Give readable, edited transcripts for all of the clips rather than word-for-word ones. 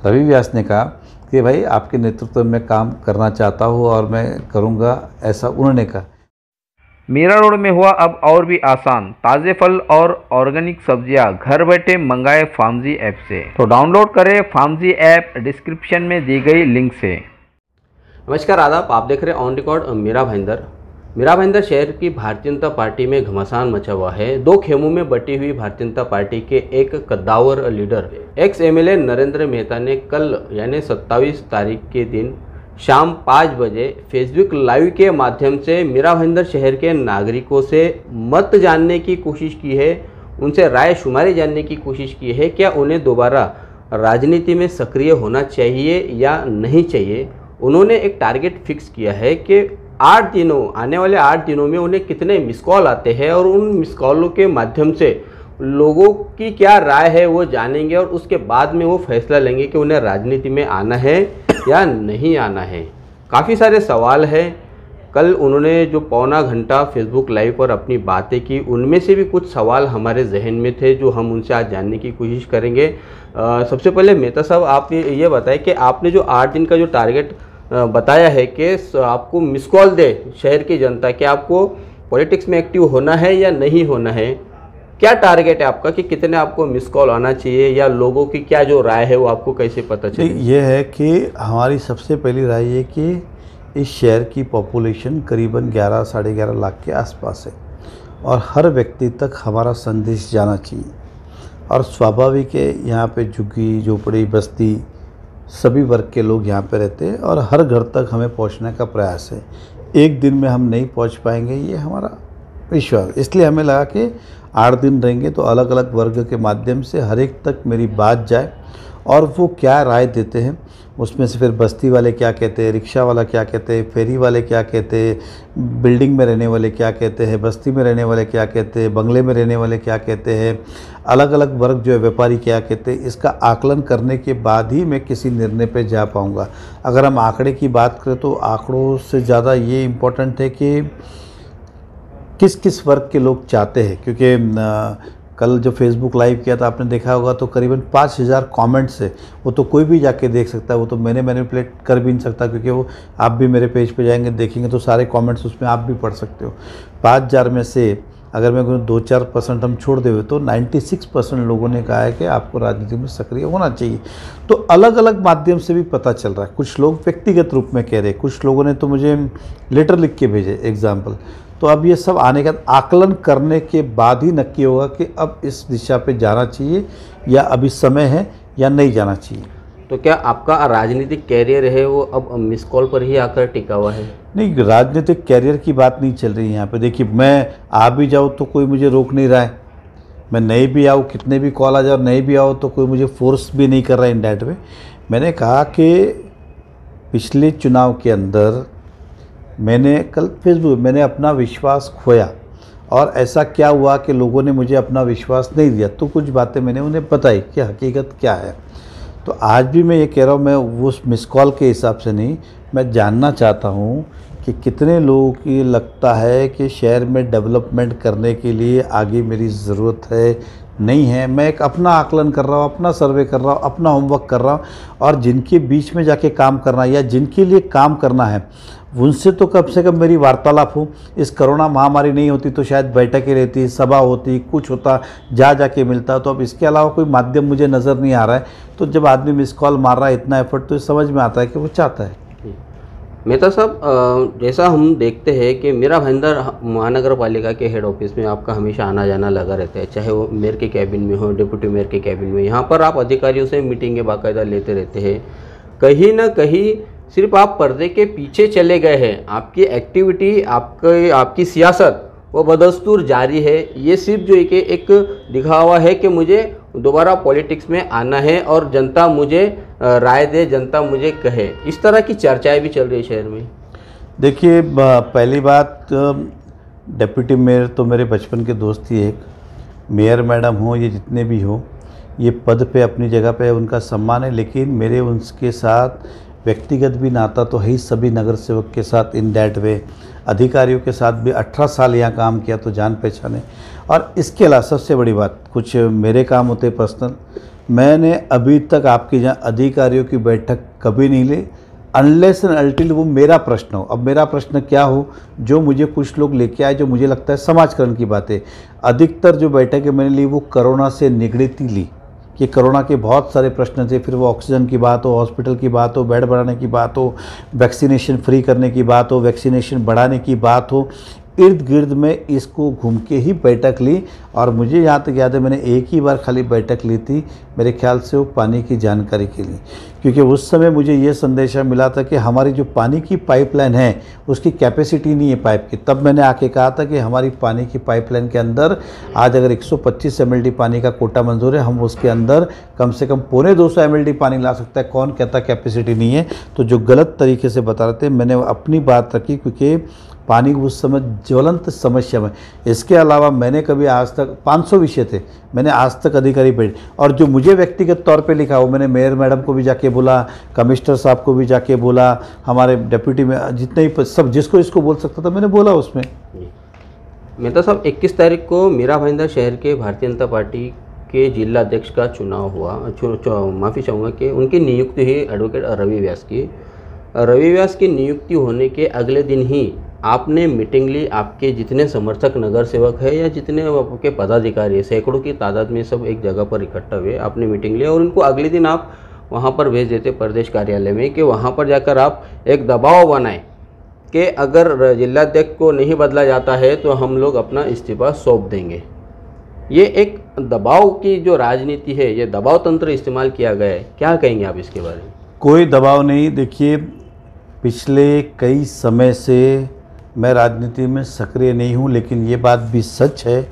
रवि व्यास ने कहा कि भाई आपके नेतृत्व में काम करना चाहता हूँ और मैं करूँगा, ऐसा उन्होंने कहा। मीरा रोड में हुआ अब और भी आसान, ताज़े फल और ऑर्गेनिक सब्जियां घर बैठे मंगाए फार्मजी ऐप से। तो डाउनलोड करें फार्मजी ऐप डिस्क्रिप्शन में दी गई लिंक से। नमस्कार, आदाब। आप देख रहे हैं ऑन रिकॉर्ड मीरा भाईंदर। मीरा भाईंदर शहर की भारतीय जनता पार्टी में घमासान मचा हुआ है। दो खेमों में बटी हुई भारतीय जनता पार्टी के एक कद्दावर leader ex MLA Narendra Mehta ने कल यानी 27 तारीख के दिन शाम 5 बजे फेसबुक लाइव के माध्यम से मीरा भाईंदर शहर के नागरिकों से मत जानने की कोशिश की है, उनसे राय शुमारी जानने की कोशिश की है, क्या उन्हें दोबारा राजनीति में सक्रिय होना चाहिए या नहीं चाहिए। उन्होंने एक टारगेट फिक्स किया है कि 8 दिनों, आने वाले 8 दिनों में उन्हें कितने मिस कॉल आते हैं और उन मिस कॉलों के माध्यम से लोगों की क्या राय है वो जानेंगे और उसके बाद में वो फैसला लेंगे कि उन्हें राजनीति में आना है या नहीं आना है। काफ़ी सारे सवाल हैं। कल उन्होंने जो पौना घंटा फेसबुक लाइव पर अपनी बातें की, उनमें से भी कुछ सवाल हमारे जहन में थे जो हम उनसे आज जानने की कोशिश करेंगे। सबसे पहले मेहता साहब, आप ये बताएं कि आपने जो 8 दिन का जो टारगेट बताया है कि आपको मिस कॉल दे शहर की जनता, कि आपको पॉलिटिक्स में एक्टिव होना है या नहीं होना है, क्या टारगेट है आपका कि कितने आपको मिस कॉल आना चाहिए या लोगों की क्या जो राय है वो आपको कैसे पता चले? ये है कि हमारी सबसे पहली राय ये कि इस शहर की पॉपुलेशन करीबन 11 साढ़े 11 लाख के आसपास है और हर व्यक्ति तक हमारा संदेश जाना चाहिए। और स्वाभाविक है, यहाँ पे झुग्गी झोपड़ी बस्ती सभी वर्ग के लोग यहाँ पे रहते हैं और हर घर तक हमें पहुँचने का प्रयास है। एक दिन में हम नहीं पहुँच पाएंगे, ये हमारा विश्वास। इसलिए हमें लगा कि 8 दिन रहेंगे तो अलग अलग वर्ग के माध्यम से हर एक तक मेरी बात जाए और वो क्या राय देते हैं, उसमें से फिर बस्ती वाले क्या कहते हैं, रिक्शा वाला क्या कहते हैं, फेरी वाले क्या कहते हैं, बिल्डिंग में रहने वाले क्या कहते हैं, बस्ती में रहने वाले क्या कहते हैं, बंगले में रहने वाले क्या कहते हैं, अलग अलग वर्ग जो है व्यापारी क्या कहते हैं, इसका आकलन करने के बाद ही मैं किसी निर्णय पे जा पाऊँगा। अगर हम आंकड़े की बात करें तो आंकड़ों से ज़्यादा ये इम्पोर्टेंट है कि किस किस वर्ग के लोग चाहते हैं, क्योंकि कल जो फेसबुक लाइव किया था आपने देखा होगा तो करीबन 5000 कमेंट्स है। वो तो कोई भी जाके देख सकता है, वो तो मैंने मैनिपुलेट कर भी नहीं सकता, क्योंकि वो आप भी मेरे पेज पे जाएंगे देखेंगे तो सारे कमेंट्स उसमें आप भी पढ़ सकते हो। 5000 में से अगर मैं 2-4% हम छोड़ दें तो 96% लोगों ने कहा है कि आपको राजनीति में सक्रिय होना चाहिए। तो अलग अलग माध्यम से भी पता चल रहा है। कुछ लोग व्यक्तिगत रूप में कह रहे हैं, कुछ लोगों ने तो मुझे लेटर लिख के भेजे एग्जाम्पल। तो अब ये सब आने का आकलन करने के बाद ही नक्की होगा कि अब इस दिशा पे जाना चाहिए या अभी समय है या नहीं जाना चाहिए। तो क्या आपका राजनीतिक कैरियर है वो अब मिस कॉल पर ही आकर टिका हुआ है? नहीं, राजनीतिक कैरियर की बात नहीं चल रही है यहाँ पे। देखिए, मैं आ भी जाऊँ तो कोई मुझे रोक नहीं रहा है, मैं नहीं भी आऊँ, कितने भी कॉल आ जाओ नहीं भी आओ तो कोई मुझे फोर्स भी नहीं कर रहा है इंडायरेक्ट में। मैंने कहा कि पिछले चुनाव के अंदर मैंने कल फेसबुक मैंने अपना विश्वास खोया और ऐसा क्या हुआ कि लोगों ने मुझे अपना विश्वास नहीं दिया, तो कुछ बातें मैंने उन्हें बताई कि हकीकत क्या है। तो आज भी मैं ये कह रहा हूँ, मैं उस मिस कॉल के हिसाब से नहीं, मैं जानना चाहता हूँ कि कितने लोगों की लगता है कि शहर में डेवलपमेंट करने के लिए आगे मेरी ज़रूरत है, नहीं है। मैं एक अपना आकलन कर रहा हूँ, अपना सर्वे कर रहा हूँ, अपना होमवर्क कर रहा हूँ और जिनके बीच में जाके काम करना या जिनके लिए काम करना है उनसे तो कम से कम मेरी वार्तालाप हो। इस कोरोना महामारी नहीं होती तो शायद बैठकें रहती, सभा होती, कुछ होता, जाके मिलता। तो अब इसके अलावा कोई माध्यम मुझे नज़र नहीं आ रहा है। तो जब आदमी मिस कॉल मार रहा है इतना एफर्ट, तो समझ में आता है कि वो चाहता है। मेहता साहब, जैसा हम देखते हैं कि मीरा भाईंदर महानगर पालिका के हेड ऑफिस में आपका हमेशा आना जाना लगा रहता है, चाहे वो मेयर के कैबिन में हो, डिप्टी मेयर के कैबिन में। यहाँ पर आप अधिकारियों से मीटिंगें बाकायदा लेते रहते हैं। कहीं ना कहीं सिर्फ आप पर्दे के पीछे चले गए हैं, आपकी एक्टिविटी, आपकी सियासत वो बदस्तूर जारी है। ये सिर्फ जो एक दिखावा है कि मुझे दोबारा पॉलिटिक्स में आना है और जनता मुझे राय दे, जनता मुझे कहे। इस तरह की चर्चाएं भी चल रही है शहर में। देखिए, पहली बात, डिप्टी मेयर तो मेरे बचपन के दोस्त ही एक, मेयर मैडम हो, ये जितने भी हो, ये पद पे अपनी जगह पे उनका सम्मान है, लेकिन मेरे उनके साथ व्यक्तिगत भी नाता तो है ही सभी नगर सेवक के साथ इन दैट वे, अधिकारियों के साथ भी 18 साल यहाँ काम किया तो जान पहचान है। और इसके अलावा सबसे बड़ी बात, कुछ मेरे काम होते पर्सनल, मैंने अभी तक आपके यहाँ अधिकारियों की बैठक कभी नहीं ली अनलेस एंड अल्टिल वो मेरा प्रश्न हो। अब मेरा प्रश्न क्या हो, जो मुझे कुछ लोग लेके आए जो मुझे लगता है समाजकरण की बात है। अधिकतर जो बैठकें मैंने ली वो कोरोना से निगड़ित ही ली कि कोरोना के बहुत सारे प्रश्न थे, फिर वो ऑक्सीजन की बात हो, हॉस्पिटल की बात हो, बेड बढ़ाने की बात हो, वैक्सीनेशन फ्री करने की बात हो, वैक्सीनेशन बढ़ाने की बात हो, इर्द गिर्द में इसको घूम के ही बैठक ली। और मुझे यहाँ तक याद है मैंने एक ही बार खाली बैठक ली थी, मेरे ख्याल से वो पानी की जानकारी के लिए, क्योंकि उस समय मुझे ये संदेशा मिला था कि हमारी जो पानी की पाइपलाइन है उसकी कैपेसिटी नहीं है पाइप की। तब मैंने आके कहा था कि हमारी पानी की पाइपलाइन के अंदर आज अगर 125 mld पानी का कोटा मंजूर है, हम उसके अंदर कम से कम 250 mld पानी ला सकता है। कौन कहता कैपेसिटी नहीं है? तो जो गलत तरीके से बता रहे थे, मैंने अपनी बात रखी क्योंकि पानी उस समय ज्वलंत समस्या में। इसके अलावा मैंने कभी आज तक 500 विषय थे, मैंने आज तक अधिकारी बैठ, और जो मुझे व्यक्तिगत तौर पे लिखा वो मैंने मेयर मैडम को भी जाके बोला, कमिश्नर साहब को भी जाके बोला, हमारे डिप्टी में जितने ही सब जिसको इसको बोल सकता था मैंने बोला उसमें। मेहता साहब, 21 तारीख को मीरा भाईंदर शहर के भारतीय जनता पार्टी के जिला अध्यक्ष का चुनाव हुआ। माफ़ी चाहूँगा कि उनकी नियुक्ति हुई एडवोकेट रवि व्यास की। रवि व्यास की नियुक्ति होने के अगले दिन ही आपने मीटिंग ली। आपके जितने समर्थक नगर सेवक है या जितने आपके पदाधिकारी है, सैकड़ों की तादाद में सब एक जगह पर इकट्ठा हुए, आपने मीटिंग ली और उनको अगले दिन आप वहाँ पर भेज देते प्रदेश कार्यालय में कि वहाँ पर जाकर आप एक दबाव बनाएं कि अगर जिलाध्यक्ष को नहीं बदला जाता है तो हम लोग अपना इस्तीफा सौंप देंगे। ये एक दबाव की जो राजनीति है, ये दबाव तंत्र इस्तेमाल किया गया है, क्या कहेंगे आप इसके बारे में? कोई दबाव नहीं। देखिए, पिछले कई समय से मैं राजनीति में सक्रिय नहीं हूँ, लेकिन ये बात भी सच है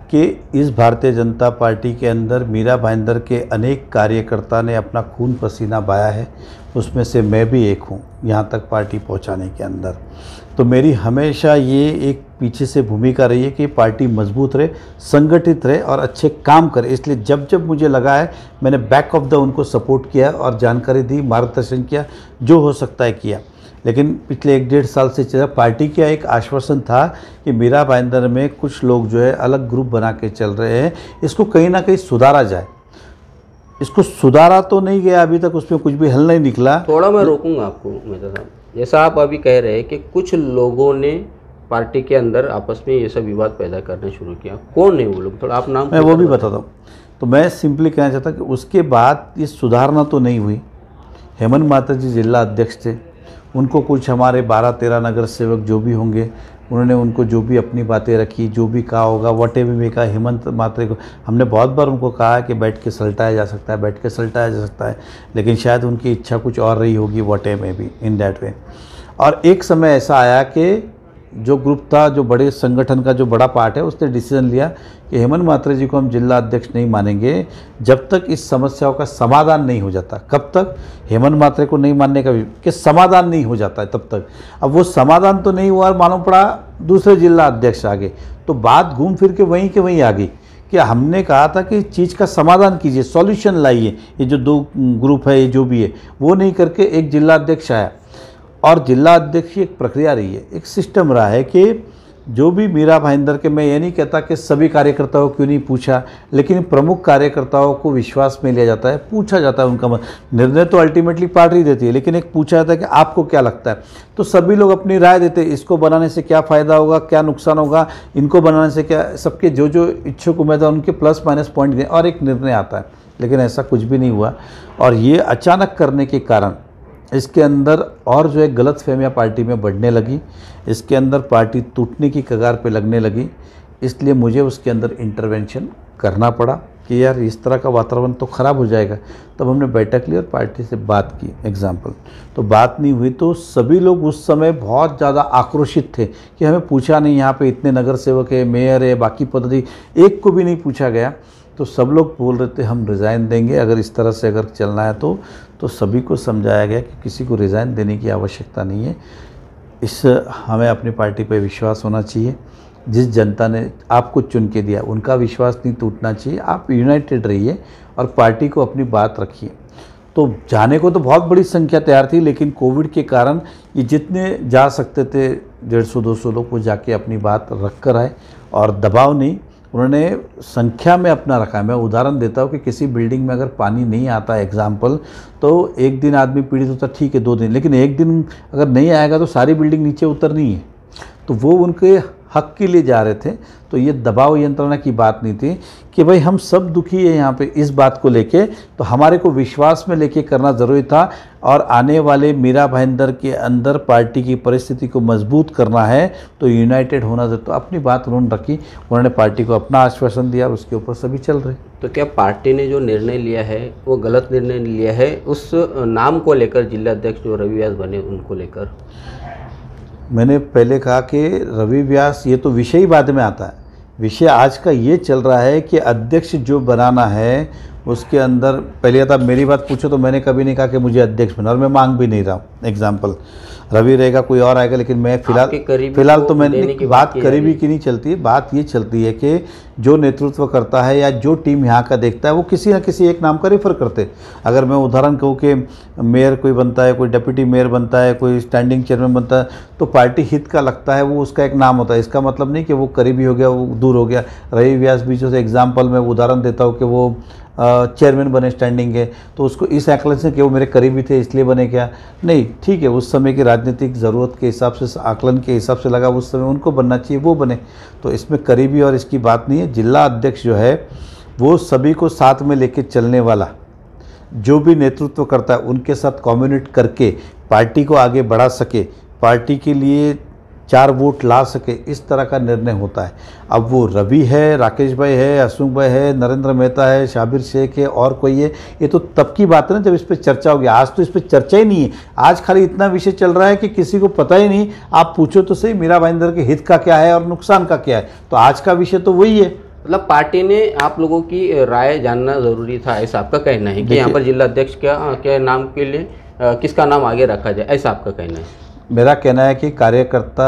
कि इस भारतीय जनता पार्टी के अंदर मीरा भाईंदर के अनेक कार्यकर्ता ने अपना खून पसीना बहाया है, उसमें से मैं भी एक हूँ यहाँ तक पार्टी पहुँचाने के अंदर। तो मेरी हमेशा ये एक पीछे से भूमिका रही है कि पार्टी मजबूत रहे, संगठित रहे और अच्छे काम करे। इसलिए जब जब मुझे लगा है मैंने बैक ऑफ द उनको सपोर्ट किया और जानकारी दी, मार्गदर्शन किया, जो हो सकता है किया। लेकिन पिछले 1-1.5 साल से चला पार्टी का एक आश्वासन था कि मीरा भाईंदर में कुछ लोग जो है अलग ग्रुप बना के चल रहे हैं, इसको कहीं ना कहीं सुधारा जाए। इसको सुधारा तो नहीं गया अभी तक, उसमें कुछ भी हल नहीं निकला। थोड़ा मैं रोकूंगा आपको मेहता साहब, जैसा आप अभी कह रहे हैं कि कुछ लोगों ने पार्टी के अंदर आपस में ये सब विवाद पैदा करना शुरू किया, कौन है वो लोग? थोड़ा आप नाम। मैं वो भी बताता हूँ। तो मैं सिंपली कहना चाहता कि उसके बाद ये सुधारना तो नहीं हुई। हेमंत मात्रे जी जिला अध्यक्ष थे, उनको कुछ हमारे 12-13 नगर सेवक जो भी होंगे उन्होंने उनको जो भी अपनी बातें रखी, जो भी कहा होगा, वट एवर भी कहा। हेमंत मात्रे को हमने बहुत बार उनको कहा कि बैठ के सलटाया जा सकता है, बैठ के सलटाया जा सकता है, लेकिन शायद उनकी इच्छा कुछ और रही होगी, वट एवर में भी इन दैट वे। और एक समय ऐसा आया कि जो ग्रुप था, जो बड़े संगठन का जो बड़ा पार्ट है, उसने डिसीजन लिया कि हेमंत मात्रे जी को हम जिला अध्यक्ष नहीं मानेंगे जब तक इस समस्याओं का समाधान नहीं हो जाता। कब तक? हेमंत मात्रे को नहीं मानने का भी कि समाधान नहीं हो जाता है तब तक। अब वो समाधान तो नहीं हुआ और मालूम पड़ा दूसरे जिला अध्यक्ष आ गए, तो बात घूम फिर के वहीं आ गई कि हमने कहा था कि चीज़ का समाधान कीजिए, सॉल्यूशन लाइए। ये जो 2 ग्रुप है, ये जो भी है, वो नहीं करके एक जिला अध्यक्ष आया। और जिला अध्यक्ष की एक प्रक्रिया रही है, एक सिस्टम रहा है कि जो भी मीरा भाईंदर के, मैं ये नहीं कहता कि सभी कार्यकर्ताओं को क्यों नहीं पूछा, लेकिन प्रमुख कार्यकर्ताओं को विश्वास में लिया जाता है, पूछा जाता है उनका निर्णय तो अल्टीमेटली पार्टी देती है, लेकिन एक पूछा जाता है कि आपको क्या लगता है। तो सभी लोग अपनी राय देते हैं, इसको बनाने से क्या फ़ायदा होगा, क्या नुकसान होगा, इनको बनाने से क्या, सबके जो जो इच्छुक उम्मीदवार उनके प्लस माइनस पॉइंट दें और एक निर्णय आता है। लेकिन ऐसा कुछ भी नहीं हुआ और ये अचानक करने के कारण इसके अंदर और जो है गलतफहमियां पार्टी में बढ़ने लगी, इसके अंदर पार्टी टूटने की कगार पे लगने लगी। इसलिए मुझे उसके अंदर इंटरवेंशन करना पड़ा कि यार इस तरह का वातावरण तो ख़राब हो जाएगा। तब हमने बैठक ली और पार्टी से बात की। एग्जाम्पल तो बात नहीं हुई तो सभी लोग उस समय बहुत ज़्यादा आक्रोशित थे कि हमें पूछा नहीं, यहाँ पे इतने नगर सेवक है, मेयर है, बाकी पदाधिकारी, एक को भी नहीं पूछा गया। तो सब लोग बोल रहे थे हम रिज़ाइन देंगे अगर इस तरह से अगर चलना है तो सभी को समझाया गया कि किसी को रिज़ाइन देने की आवश्यकता नहीं है। हमें अपनी पार्टी पर विश्वास होना चाहिए। जिस जनता ने आपको चुन के दिया उनका विश्वास नहीं टूटना चाहिए। आप यूनाइटेड रहिए और पार्टी को अपनी बात रखिए। तो जाने को तो बहुत बड़ी संख्या तैयार थी, लेकिन कोविड के कारण ये जितने जा सकते थे 150-200 लोग वो जाके अपनी बात रख कर आए, और दबाव नहीं, उन्होंने संख्या में अपना रखा है। मैं उदाहरण देता हूँ कि किसी बिल्डिंग में अगर पानी नहीं आता एग्जाम्पल, तो एक दिन आदमी पीड़ित होता, ठीक है 2 दिन, लेकिन एक दिन अगर नहीं आएगा तो सारी बिल्डिंग नीचे उतरनी है। तो वो उनके हक के लिए जा रहे थे। तो ये दबाव यंत्रणा की बात नहीं थी कि भाई हम सब दुखी है यहाँ पे इस बात को लेके, तो हमारे को विश्वास में लेके करना ज़रूरी था। और आने वाले मीरा भाईंदर के अंदर पार्टी की परिस्थिति को मजबूत करना है तो यूनाइटेड होना जरूरी। तो अपनी बात उन्होंने रखी, उन्होंने पार्टी को अपना आश्वासन दिया और उसके ऊपर सभी चल रहे। तो क्या पार्टी ने जो निर्णय लिया है वो गलत निर्णय लिया है, उस नाम को लेकर जिलाध्यक्ष जो रवि व्यास बने उनको लेकर? मैंने पहले कहा कि रवि व्यास, ये तो विषय ही बाद में आता है। विषय आज का ये चल रहा है कि अध्यक्ष जो बनाना है उसके अंदर, पहले था मेरी बात पूछो तो मैंने कभी नहीं कहा कि मुझे अध्यक्ष बना, और मैं मांग भी नहीं रहा हूँ। एग्जाम्पल रवि रहेगा, कोई और आएगा, लेकिन मैं फिलहाल तो मैंने बात करीबी की नहीं चलती है। बात ये चलती है कि जो नेतृत्व करता है या जो टीम यहाँ का देखता है वो किसी न किसी एक नाम का रेफर करते। अगर मैं उदाहरण कहूँ कि मेयर कोई बनता है, कोई डिप्टी मेयर बनता है, कोई स्टैंडिंग चेयरमैन बनता है, तो पार्टी हित का लगता है, वो उसका एक नाम होता है। इसका मतलब नहीं कि वो करीबी हो गया, वो दूर हो गया। रवि व्यास बीच से एग्जाम्पल मैं उदाहरण देता हूँ कि वो चेयरमैन बने स्टैंडिंग के, तो उसको इस आकलन से कि वो मेरे करीबी थे इसलिए बने, क्या नहीं, ठीक है, उस समय की राजनीतिक ज़रूरत के हिसाब से, आकलन के हिसाब से लगा उस समय उनको बनना चाहिए, वो बने। तो इसमें करीबी और इसकी बात नहीं है। जिला अध्यक्ष जो है वो सभी को साथ में लेके चलने वाला, जो भी नेतृत्व करता है उनके साथ कम्युनिकेट करके पार्टी को आगे बढ़ा सके, पार्टी के लिए 4 वोट ला सके, इस तरह का निर्णय होता है। अब वो रवि है, राकेश भाई है, अशोक भाई है, नरेंद्र मेहता है, शाबिर शेख है और कोई है, ये तो तब की बात है ना जब इस पर चर्चा होगी। आज तो इस पर चर्चा ही नहीं है। आज खाली इतना विषय चल रहा है कि किसी को पता ही नहीं। आप पूछो तो सही मीरा भाईंदर के हित का क्या है और नुकसान का क्या है, तो आज का विषय तो वही है। मतलब पार्टी ने आप लोगों की राय जानना जरूरी था, ऐसा आपका कहना है कि यहाँ पर जिला अध्यक्ष क्या नाम के लिए किसका नाम आगे रखा जाए, ऐसा आपका कहना है? मेरा कहना है कि कार्यकर्ता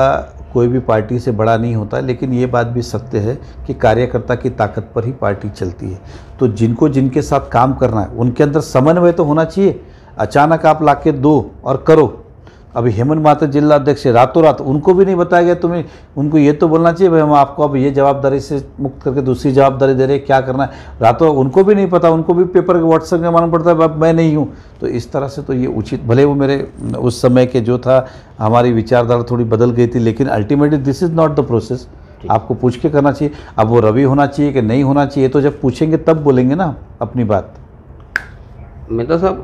कोई भी पार्टी से बड़ा नहीं होता, लेकिन ये बात भी सत्य है कि कार्यकर्ता की ताकत पर ही पार्टी चलती है। तो जिनको जिनके साथ काम करना है उनके अंदर समन्वय तो होना चाहिए। अचानक आप लाके दो और करो। अभी हेमंत माता जिला अध्यक्ष है, रातों रात उनको भी नहीं बताया गया तुम्हें, उनको ये तो बोलना चाहिए भाई हम आपको अब ये जवाबदारी से मुक्त करके दूसरी जवाबदारी दे रहे हैं, क्या करना है, रातों उनको भी नहीं पता, उनको भी पेपर के व्हाट्सएप में मालूम पड़ता है अब मैं नहीं हूँ। तो इस तरह से तो ये उचित, भले वो मेरे उस समय के जो था हमारी विचारधारा थोड़ी बदल गई थी, लेकिन ultimately this is not the process. आपको पूछ के करना चाहिए। अब वो रवि होना चाहिए कि नहीं होना चाहिए, तो जब पूछेंगे तब बोलेंगे ना अपनी बात। मेहता साहब,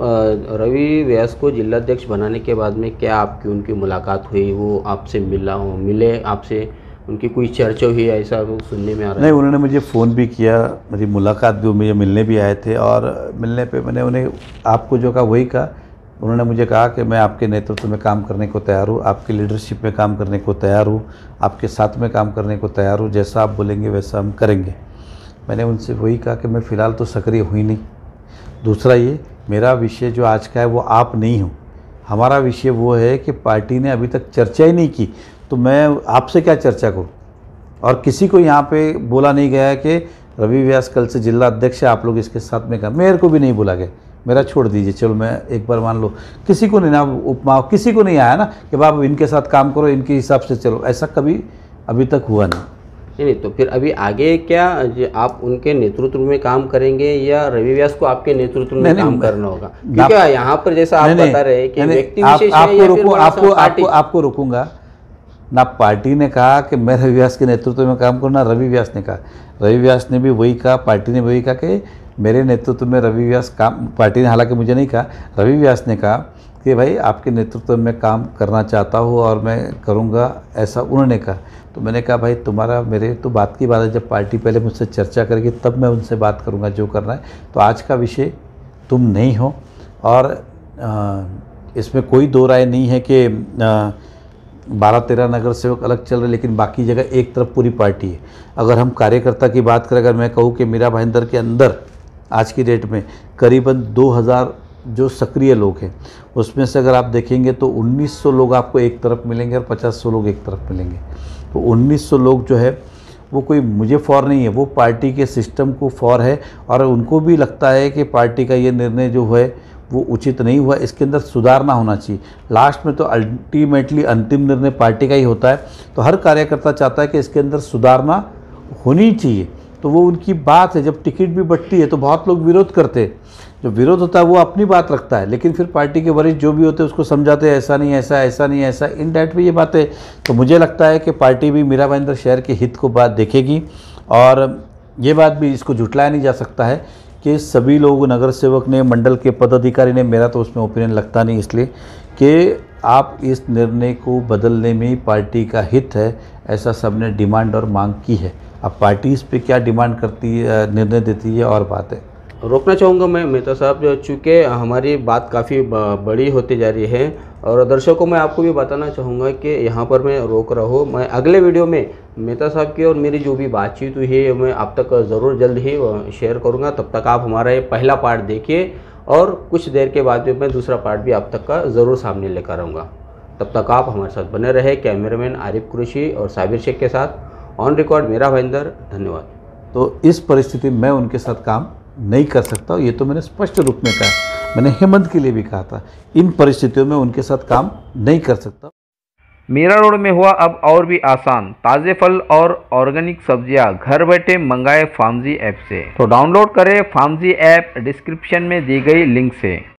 रवि व्यास को जिलाध्यक्ष बनाने के बाद में क्या आपकी उनकी मुलाकात हुई, वो आपसे मिले आपसे, उनकी कोई चर्चा हुई, ऐसा वो सुनने में आ रहा है? नहीं, उन्होंने मुझे फ़ोन भी किया, मेरी मुलाकात भी, मुझे मिलने भी आए थे, और मिलने पे मैंने उन्हें आपको जो कहा वही कहा। उन्होंने मुझे कहा कि मैं आपके नेतृत्व में काम करने को तैयार हूँ, आपकी लीडरशिप में काम करने को तैयार हूँ, आपके साथ में काम करने को तैयार हूँ, जैसा आप बोलेंगे वैसा हम करेंगे। मैंने उनसे वही कहा कि मैं फ़िलहाल तो सक्रिय हुई नहीं। दूसरा ये, मेरा विषय जो आज का है वो आप नहीं हो, हमारा विषय वो है कि पार्टी ने अभी तक चर्चा ही नहीं की, तो मैं आपसे क्या चर्चा करूं। और किसी को यहाँ पे बोला नहीं गया है कि रवि व्यास कल से जिला अध्यक्ष है, आप लोग इसके साथ में काम, मेयर को भी नहीं बोला गया। मेरा छोड़ दीजिए, चलो मैं एक बार मान लो किसी को नहीं ना, उपमा किसी को नहीं आया ना कि बाबा इनके साथ काम करो, इनके हिसाब से चलो, ऐसा कभी अभी तक हुआ नहीं। तो फिर अभी आगे क्या आप उनके नेतृत्व में काम करेंगे या रवि व्यास को आपके नेतृत्व में काम करना होगा? क्योंकि यहाँ पर जैसा आप बता रहे हैं कि व्यक्ति विशेष है या फिर आपको रोकूंगा ना। पार्टी ने कहा कि मैं रवि व्यास के नेतृत्व में काम करूँ, ना रवि व्यास ने कहा। रवि व्यास ने भी वही कहा, पार्टी ने वही कहा कि मेरे नेतृत्व में रवि व्यास काम, पार्टी ने हालांकि मुझे नहीं कहा, रवि व्यास ने कहा कि भाई आपके नेतृत्व में काम करना चाहता हूँ और मैं करूँगा, ऐसा उन्होंने कहा। तो मैंने कहा भाई तुम्हारा मेरे तो बात की बात है, जब पार्टी पहले मुझसे चर्चा करेगी तब मैं उनसे बात करूँगा जो करना है। तो आज का विषय तुम नहीं हो, और इसमें कोई दो राय नहीं है कि 12-13 नगर सेवक अलग चल रहे, लेकिन बाकी जगह एक तरफ पूरी पार्टी है। अगर हम कार्यकर्ता की बात करें, अगर मैं कहूँ कि मीरा भाईंदर के अंदर आज की डेट में करीबन 2000 जो सक्रिय लोग हैं, उसमें से अगर आप देखेंगे तो 1900 लोग आपको एक तरफ मिलेंगे और 50-100 लोग एक तरफ मिलेंगे। तो 1900 लोग जो है वो कोई मुझे फॉर नहीं है, वो पार्टी के सिस्टम को फॉर है, और उनको भी लगता है कि पार्टी का ये निर्णय जो है वो उचित नहीं हुआ। इसके अंदर सुधारना होना चाहिए। लास्ट में तो अल्टीमेटली अंतिम निर्णय पार्टी का ही होता है, तो हर कार्यकर्ता चाहता है कि इसके अंदर सुधारना होनी चाहिए। तो वो उनकी बात है। जब टिकट भी बंटती है तो बहुत लोग विरोध करते हैं। जो विरोध होता है वो अपनी बात रखता है, लेकिन फिर पार्टी के वरिष्ठ जो भी होते हैं उसको समझाते हैं ऐसा नहीं ऐसा, ऐसा नहीं ऐसा, इन डायरेक्ट भी ये बातें। तो मुझे लगता है कि पार्टी भी मीरा भाईंदर शहर के हित को बात देखेगी। और ये बात भी इसको झुटलाया नहीं जा सकता है कि सभी लोग, नगर सेवक ने, मंडल के पदाधिकारी ने, मेरा तो उसमें ओपिनियन लगता नहीं, इसलिए कि आप इस निर्णय को बदलने में ही पार्टी का हित है, ऐसा सबने डिमांड और मांग की है। अब पार्टी इस पे क्या डिमांड करती है, निर्णय देती है, और बात है। रोकना चाहूँगा मैं मेहता साहब, चूँकि हमारी बात काफ़ी बड़ी होती जा रही है और दर्शकों मैं आपको भी बताना चाहूँगा कि यहाँ पर मैं रोक रहा हूँ। मैं अगले वीडियो में मेहता साहब की और मेरी जो भी बातचीत हुई है मैं आप तक ज़रूर जल्द ही शेयर करूँगा। तब तक आप हमारा ये पहला पार्ट देखिए और कुछ देर के बाद में मैं दूसरा पार्ट भी आप तक का ज़रूर सामने लेकर आऊँगा। तब तक आप हमारे साथ बने रहे। कैमरामैन आरिफ कुरैशी और साबिर शेख के साथ ऑन रिकॉर्ड मीरा भाईंदर। धन्यवाद। तो इस परिस्थिति में मैं उनके साथ काम नहीं कर सकता, ये तो मैंने स्पष्ट रूप में कहा। मैंने हेमंत के लिए भी कहा था, इन परिस्थितियों में उनके साथ काम नहीं कर सकता। मीरा रोड में हुआ अब और भी आसान। ताज़े फल और ऑर्गेनिक सब्जियां घर बैठे मंगाए फार्मजी ऐप से। तो डाउनलोड करें फार्मजी ऐप डिस्क्रिप्शन में दी गई लिंक से।